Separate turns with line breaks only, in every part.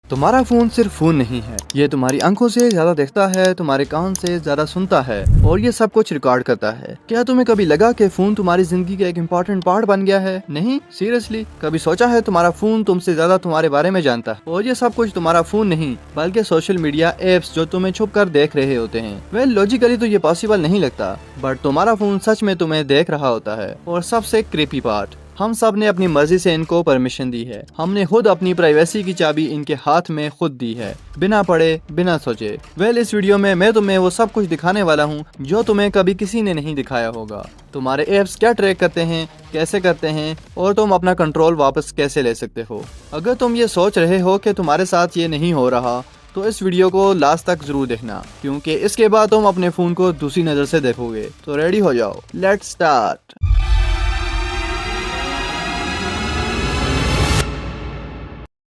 तुम्हारा फोन सिर्फ फोन नहीं है, ये तुम्हारी आंखों से ज्यादा देखता है, तुम्हारे कान से ज्यादा सुनता है और ये सब कुछ रिकॉर्ड करता है। क्या तुम्हें कभी लगा कि फोन तुम्हारी जिंदगी का एक इम्पोर्टेंट पार्ट बन गया है? नहीं, सीरियसली कभी सोचा है तुम्हारा फोन तुमसे ज्यादा तुम्हारे बारे में जानता है? और ये सब कुछ तुम्हारा फोन नहीं बल्कि सोशल मीडिया एप्स जो तुम्हें छुप कर देख रहे होते हैं। वेल लॉजिकली तो ये पॉसिबल नहीं लगता, बट तुम्हारा फोन सच में तुम्हें देख रहा होता है। और सबसे क्रीपी पार्ट, हम सब ने अपनी मर्जी से इनको परमिशन दी है। हमने खुद अपनी प्राइवेसी की चाबी इनके हाथ में खुद दी है, बिना पढ़े बिना सोचे। वेल इस वीडियो में मैं तुम्हें वो सब कुछ दिखाने वाला हूँ जो तुम्हें कभी किसी ने नहीं दिखाया होगा। तुम्हारे एप्स क्या ट्रैक करते हैं, कैसे करते हैं और तुम अपना कंट्रोल वापस कैसे ले सकते हो। अगर तुम ये सोच रहे हो कि तुम्हारे साथ ये नहीं हो रहा तो इस वीडियो को लास्ट तक जरूर देखना, क्योंकि इसके बाद तुम अपने फोन को दूसरी नजर से देखोगे। तो रेडी हो जाओ, लेट्स स्टार्ट।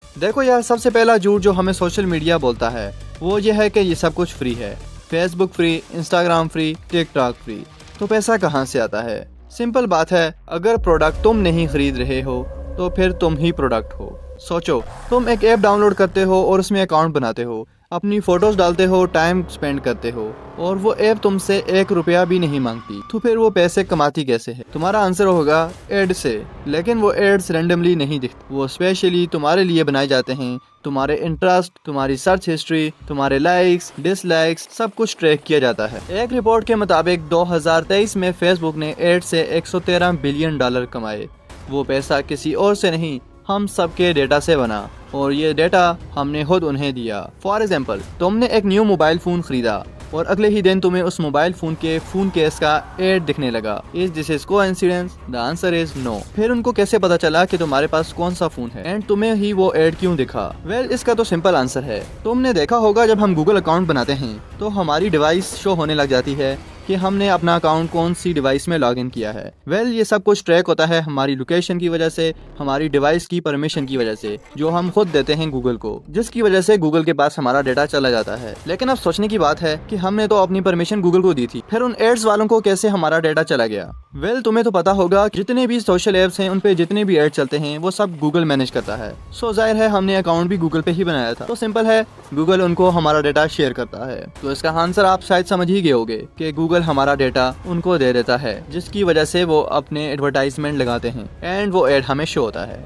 देखो यार, सबसे पहला झूठ जो हमें सोशल मीडिया बोलता है वो ये है कि ये सब कुछ फ्री है। Facebook free, Instagram free, TikTok free. तो पैसा कहाँ से आता है? सिंपल बात है, अगर प्रोडक्ट तुम नहीं खरीद रहे हो तो फिर तुम ही प्रोडक्ट हो। सोचो, तुम एक ऐप डाउनलोड करते हो और उसमें अकाउंट बनाते हो, अपनी फोटोज डालते हो, टाइम स्पेंड करते हो और वो ऐप तुमसे 1 रुपया भी नहीं मांगती, तो फिर वो पैसे कमाती कैसे है? तुम्हारा आंसर होगा एड से। लेकिन वो एड्स रैंडमली नहीं दिखते, वो स्पेशली तुम्हारे लिए बनाए जाते हैं। तुम्हारे इंटरेस्ट, तुम्हारी सर्च हिस्ट्री, तुम्हारे लाइक्स, डिसलाइक्स सब कुछ ट्रैक किया जाता है। एक रिपोर्ट के मुताबिक 2023 में फेसबुक ने एड से 113 बिलियन डॉलर कमाए। वो पैसा किसी और से नहीं, हम सबके डेटा से बना और ये डेटा हमने खुद उन्हें दिया। फॉर एग्जाम्पल, तुमने एक न्यू मोबाइल फोन खरीदा और अगले ही दिन तुम्हें उस मोबाइल फोन के फोन केस का एड दिखने लगा। Is this is coincidence? The answer is no. फिर उनको कैसे पता चला कि तुम्हारे पास कौन सा फोन है एंड तुम्हें ही वो एड क्यों दिखा? वेल इसका तो सिंपल आंसर है, तुमने देखा होगा जब हम गूगल अकाउंट बनाते हैं तो हमारी डिवाइस शो होने लग जाती है कि हमने अपना अकाउंट कौन सी डिवाइस में लॉगिन किया है। वेल ये सब कुछ ट्रैक होता है हमारी लोकेशन की वजह से, हमारी डिवाइस की परमिशन की वजह से, जो हम खुद देते हैं गूगल को, जिसकी वजह से गूगल के पास हमारा डेटा चला जाता है। लेकिन अब सोचने की बात है कि हमने तो अपनी परमिशन गूगल को दी थी, फिर उन एड्स वालों को कैसे हमारा डेटा चला गया? वेल तुम्हें तो पता होगा जितने भी सोशल एप्स हैं उन पे जितने भी एड चलते हैं वो सब गूगल मैनेज करता है। सो जाहिर है हमने अकाउंट भी गूगल पे ही बनाया था, तो सिंपल है, गूगल उनको हमारा डेटा शेयर करता है। तो इसका आंसर आप शायद समझ ही गए होंगे कि गूगल हमारा डेटा उनको दे देता है, जिसकी वजह से वो अपने एडवर्टाइजमेंट लगाते हैं एंड वो एड हमें शो होता है।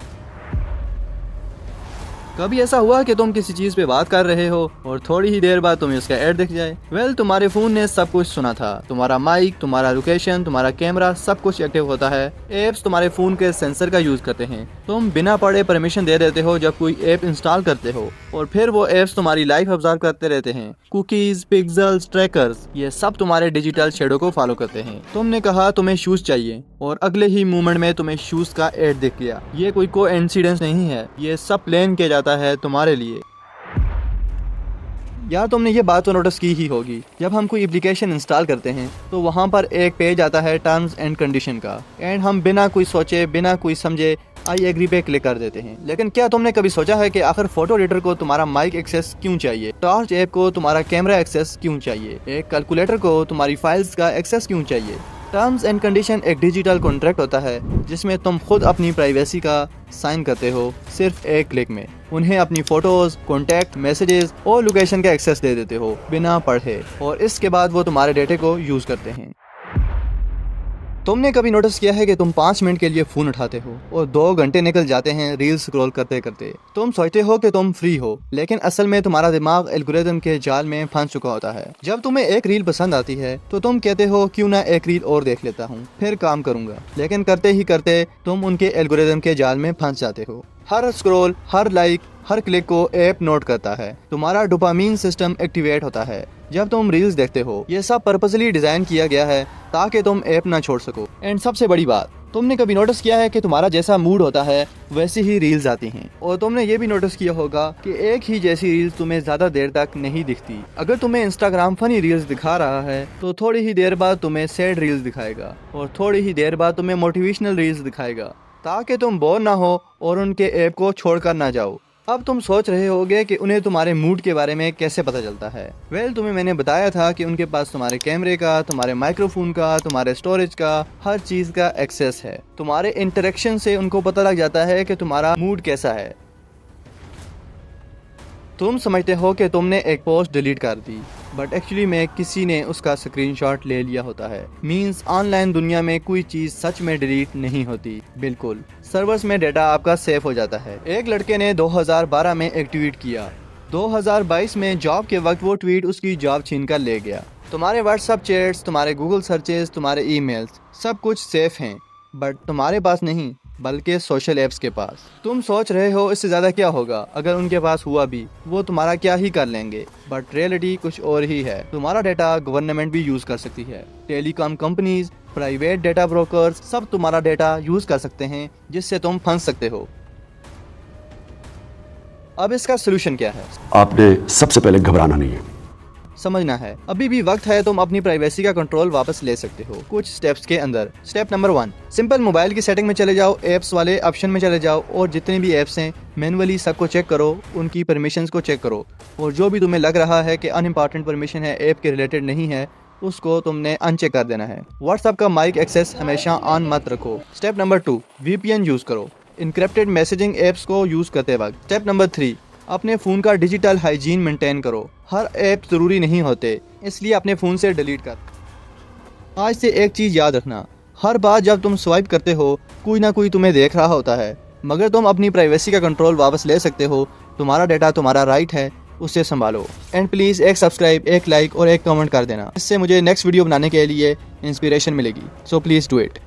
कभी ऐसा हुआ कि तुम किसी चीज पे बात कर रहे हो और थोड़ी ही देर बाद तुम्हें उसका ऐड दिख जाए? वेल तुम्हारे फोन ने सब कुछ सुना था, तुम्हारा माइक, तुम्हारा लोकेशन, तुम्हारा कैमरा सब कुछ एक्टिव होता है। एप्स तुम्हारे फोन के सेंसर का यूज करते हैं। तुम बिना पढ़े परमिशन दे देते हो जब कोई ऐप इंस्टॉल करते हो और फिर वो एप्स तुम्हारी लाइफ ऑब्जर्व करते रहते हैं। कुकीज, पिक्सेल्स, ट्रैकर्स, ये सब तुम्हारे डिजिटल शेडो को फॉलो करते हैं। तुमने कहा तुम्हें शूज चाहिए और अगले ही मोमेंट में तुम्हें शूज का एड दिख गया। ये कोई कोइंसिडेंस नहीं है, ये सब प्लान किया जाता है तुम्हारे लिए। यार तुमने ये बात तो नोटिस की ही होगी, जब हम कोई एप्लीकेशन इंस्टॉल करते हैं तो वहाँ पर एक पेज आता है टर्म्स एंड कंडीशन का, एंड हम बिना कोई सोचे बिना कोई समझे आई एग्री पे क्लिक कर देते हैं। लेकिन क्या तुमने कभी सोचा है कि आखिर फोटो एडिटर को तुम्हारा माइक एक्सेस क्यों चाहिए? टॉर्च ऐप को तुम्हारा कैमरा एक्सेस क्यों चाहिए? एक कैलकुलेटर को तुम्हारी फाइल्स का एक्सेस क्यों चाहिए? टर्म्स एंड कंडीशन एक डिजिटल कॉन्ट्रैक्ट होता है जिसमें तुम खुद अपनी प्राइवेसी का साइन करते हो सिर्फ एक क्लिक में। उन्हें अपनी फोटोज, कॉन्टैक्ट, मैसेजेस और लोकेशन का एक्सेस दे देते हो बिना पढ़े, और इसके बाद वो तुम्हारे डेटे को यूज करते हैं। तुमने कभी नोटिस किया है कि तुम 5 मिनट के लिए फोन उठाते हो और 2 घंटे निकल जाते हैं रील स्क्रॉल करते करते? तुम सोचते हो कि तुम फ्री हो, लेकिन असल में तुम्हारा दिमाग एल्गोरिदम के जाल में फंस चुका होता है। जब तुम्हें एक रील पसंद आती है तो तुम कहते हो क्यों ना एक रील और देख लेता हूँ, फिर काम करूंगा। लेकिन करते ही करते तुम उनके एल्गोरिदम के जाल में फंस जाते हो। हर स्क्रॉल, हर लाइक, हर क्लिक को ऐप नोट करता है। तुम्हारा डोपामीन सिस्टम एक्टिवेट होता है जब तुम रील्स देखते हो। ये सब पर्पसली डिजाइन किया गया है ताकि तुम ऐप ना छोड़ सको। एंड सबसे बड़ी बात, तुमने कभी नोटिस किया है कि तुम्हारा जैसा मूड होता है वैसी ही रील्स आती हैं? और तुमने ये भी नोटिस किया होगा कि एक ही जैसी रील्स तुम्हें ज्यादा देर तक नहीं दिखती। अगर तुम्हें इंस्टाग्राम फनी रील्स दिखा रहा है तो थोड़ी ही देर बाद तुम्हें सैड रील्स दिखाएगा और थोड़ी ही देर बाद तुम्हें मोटिवेशनल रील्स दिखाएगा, ताकि तुम बोर ना हो और उनके ऐप को छोड़कर ना जाओ। अब तुम सोच रहे होगे कि उन्हें तुम्हारे मूड के बारे में कैसे पता चलता है? वेल तुम्हें मैंने बताया था कि उनके पास तुम्हारे कैमरे का, तुम्हारे माइक्रोफोन का, तुम्हारे स्टोरेज का, हर चीज का एक्सेस है। तुम्हारे इंटरेक्शन से उनको पता लग जाता है कि तुम्हारा मूड कैसा है। तुम समझते हो कि तुमने एक पोस्ट डिलीट कर दी, बट एक्चुअली में किसी ने उसका स्क्रीनशॉट ले लिया होता है। मींस ऑनलाइन दुनिया में कोई चीज सच में डिलीट नहीं होती। बिल्कुल, सर्वर्स में डेटा आपका सेव हो जाता है। एक लड़के ने 2012 में एक ट्वीट किया, 2022 में जॉब के वक्त वो ट्वीट उसकी जॉब छीन कर ले गया। तुम्हारे व्हाट्सएप चैट्स, तुम्हारे गूगल सर्चेस, तुम्हारे ईमेल्स सब कुछ सेफ हैं, बट तुम्हारे पास नहीं, बल्कि सोशल ऐप्स के पास। तुम सोच रहे हो इससे ज़्यादा क्या होगा, अगर उनके पास हुआ भी वो तुम्हारा क्या ही कर लेंगे, बट रियलिटी कुछ और ही है। तुम्हारा डेटा गवर्नमेंट भी यूज़ कर सकती है। Telecom companies, private data brokers सब तुम्हारा डेटा यूज़ कर सकते हैं, जिससे तुम फंस सकते हो। अब इसका सोल्यूशन क्या है?
आपने सबसे पहले घबराना नहीं है,
समझना है। अभी भी वक्त है, तुम अपनी प्राइवेसी का कंट्रोल वापस ले सकते हो कुछ स्टेप्स के अंदर। स्टेप नंबर 1, सिंपल मोबाइल की सेटिंग में चले जाओ, एप्स वाले ऑप्शन में चले जाओ और जितने भी एप्स हैं मैनुअली सबको चेक करो, उनकी परमिशंस को चेक करो और जो भी तुम्हें लग रहा है कि अनइम्पॉर्टेंट परमिशन है, ऐप के रिलेटेड नहीं है, उसको तुमने अनचेक कर देना है। व्हाट्सएप का माइक एक्सेस हमेशा ऑन मत रखो। स्टेप नंबर 2, VPN यूज़ करो, इनक्रिप्टेड मैसेजिंग एप्स को यूज़ करते वक्त। स्टेप नंबर 3, अपने फ़ोन का डिजिटल हाइजीन मेंटेन करो। हर ऐप ज़रूरी नहीं होते, इसलिए अपने फ़ोन से डिलीट कर। आज से एक चीज़ याद रखना, हर बार जब तुम स्वाइप करते हो कोई ना कोई तुम्हें देख रहा होता है, मगर तुम अपनी प्राइवेसी का कंट्रोल वापस ले सकते हो। तुम्हारा डेटा तुम्हारा राइट है, उसे संभालो। एंड प्लीज़ एक सब्सक्राइब, एक लाइक और एक कमेंट कर देना, इससे मुझे नेक्स्ट वीडियो बनाने के लिए इंस्पिरेशन मिलेगी। So please do it.